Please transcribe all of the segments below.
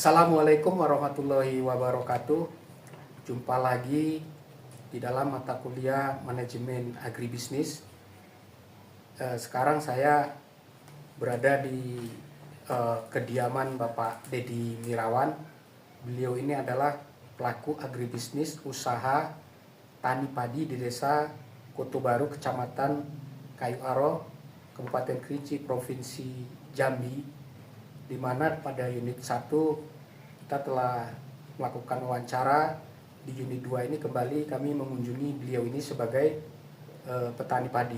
Assalamualaikum warahmatullahi wabarakatuh. Jumpa lagi di dalam mata kuliah manajemen agribisnis. Sekarang saya berada di kediaman Bapak Dedi Mirawan. Beliau ini adalah pelaku agribisnis usaha tani padi di desa Koto Baru, Kecamatan Kayu Aro, Kabupaten Kerinci, Provinsi Jambi, di mana pada unit 1 kita telah melakukan wawancara. Di unit 2 ini kembali kami mengunjungi beliau ini sebagai petani padi.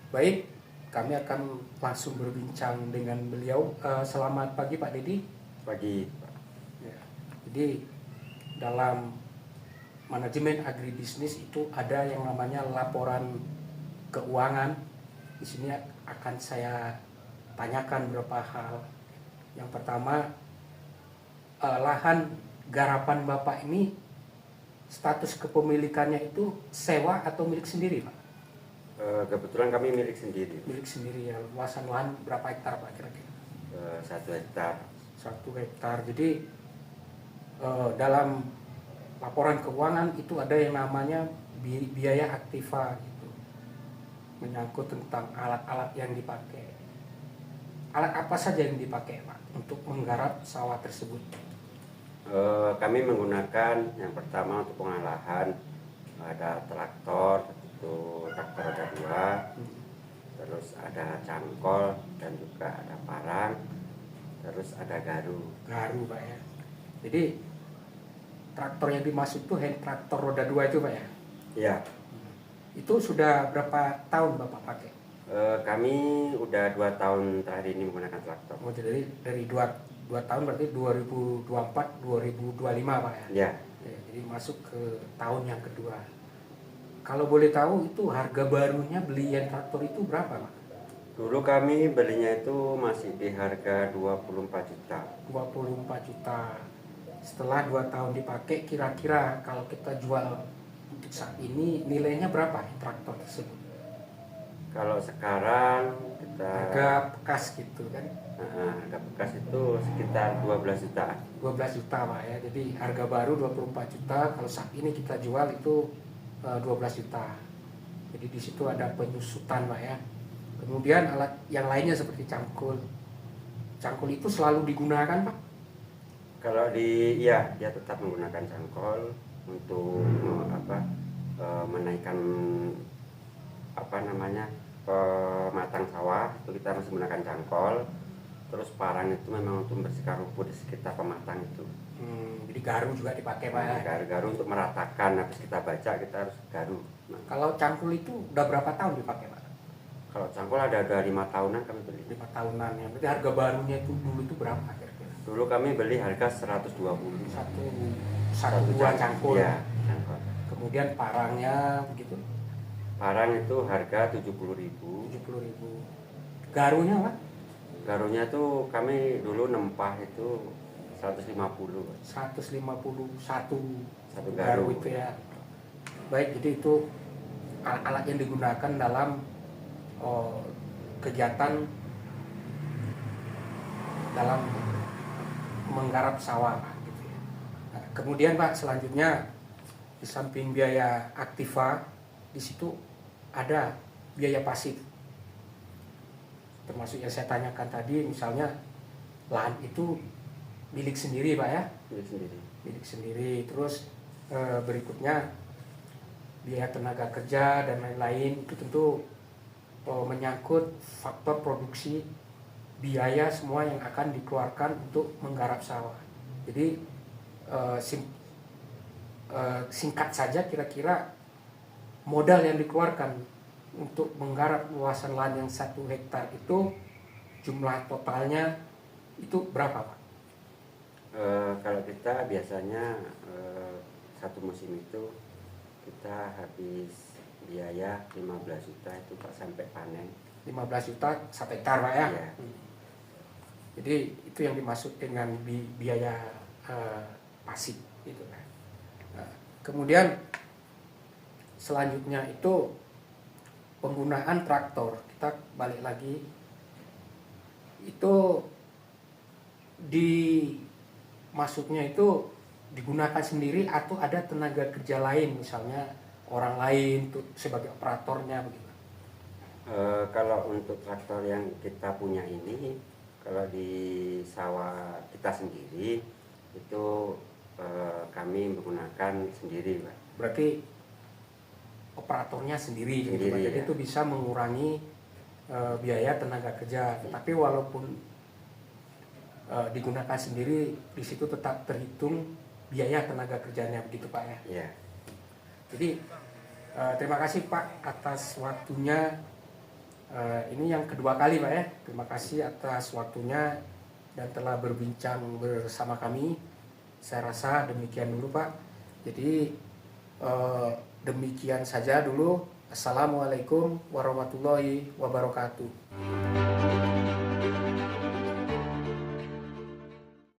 Baik, kami akan langsung berbincang dengan beliau. Selamat pagi Pak Dedi. Pagi. Ya, jadi dalam manajemen agribisnis itu ada yang namanya laporan keuangan. Di sini akan saya tanyakan beberapa hal. Yang pertama, lahan garapan Bapak ini status kepemilikannya itu sewa atau milik sendiri, Pak? Kebetulan kami milik sendiri. Milik sendiri ya. Luasan lahan berapa hektar, Pak, kira-kira? 1 hektar. 1 hektar. Jadi dalam laporan keuangan itu ada yang namanya biaya aktiva gitu. Menyangkut tentang alat-alat yang dipakai. Alat apa saja yang dipakai, Pak, untuk menggarap sawah tersebut? Kami menggunakan yang pertama untuk pengolahan ada traktor, itu traktor roda 2, terus ada cangkol dan juga ada parang, terus ada garu. Garu, Pak ya. Jadi traktor yang dimaksud itu hand traktor roda 2 itu, Pak ya? Iya. Itu sudah berapa tahun Bapak pakai? Kami udah 2 tahun terakhir ini menggunakan traktor. Oh, jadi dari 2 tahun berarti 2024 2025, Pak ya? Iya. Ya, jadi masuk ke tahun yang kedua. Kalau boleh tahu itu harga barunya belian traktor itu berapa, Pak? Dulu kami belinya itu masih di harga 24 juta. 24 juta. Setelah 2 tahun dipakai, kira-kira kalau kita jual untuk saat ini nilainya berapa traktor tersebut? Kalau sekarang kita Harga bekas gitu kan? harga bekas itu sekitar 12 juta. 12 juta, Pak ya. Jadi harga baru 24 juta, kalau saat ini kita jual itu 12 juta. Jadi di situ ada penyusutan, Pak ya. Kemudian alat yang lainnya seperti cangkul. Cangkul itu selalu digunakan, Pak? Kalau dia tetap menggunakan cangkol untuk menaikkan pematang sawah, itu kita masih menggunakan cangkol. Terus parang itu memang untuk membersihkan rumput di sekitar pematang itu. Jadi garu juga dipakai, Pak ya. Garu-garu untuk meratakan, habis kita baca kita harus garu. Kalau cangkul itu udah berapa tahun dipakai, Pak? Kalau cangkol ada 5 tahunan kami beli. 5 tahunan ya. Berarti harga barunya itu dulu itu berapa kira-kira? Dulu kami beli harga 120. Satu buah cangkul. Ya, cangkol. Kemudian parangnya begitu. Parang itu harga 70.000. 70.000. Garunya, Pak? Garunya tuh kami dulu nempah itu 150. 151 Satu garu garu itu ya. Baik, jadi itu alat-alat yang digunakan dalam kegiatan dalam menggarap sawah, Pak, gitu ya. Nah, kemudian, Pak, selanjutnya di samping biaya aktiva, di situ ada biaya pasif. Termasuk yang saya tanyakan tadi, misalnya lahan itu milik sendiri, Pak ya? Milik sendiri. Milik sendiri. Terus berikutnya biaya tenaga kerja dan lain-lain itu tentu menyangkut faktor produksi, biaya semua yang akan dikeluarkan untuk menggarap sawah. Jadi singkat saja, kira-kira modal yang dikeluarkan untuk menggarap luasan lahan yang 1 hektar itu jumlah totalnya itu berapa, Pak? Kalau kita biasanya satu musim itu kita habis biaya 15 juta itu Pak sampai panen. 15 juta 1 hektar, Pak ya? Iya. Jadi itu yang dimaksud dengan biaya pasif gitu kan. Nah, kemudian selanjutnya itu penggunaan traktor. Kita balik lagi, itu maksudnya itu digunakan sendiri atau ada tenaga kerja lain, misalnya orang lain tuh sebagai operatornya begitu? Kalau untuk traktor yang kita punya ini, kalau di sawah kita sendiri itu kami menggunakan sendiri, Pak. Berarti operatornya sendiri, gitu, Pak. Sendiri, Jadi ya. itu bisa mengurangi biaya tenaga kerja. Tapi walaupun digunakan sendiri, di situ tetap terhitung biaya tenaga kerjanya, begitu Pak ya. Iya. Jadi terima kasih Pak atas waktunya. Ini yang kedua kali Pak ya. Terima kasih atas waktunya dan telah berbincang bersama kami. Saya rasa demikian dulu Pak. Jadi demikian saja dulu. Assalamualaikum warahmatullahi wabarakatuh.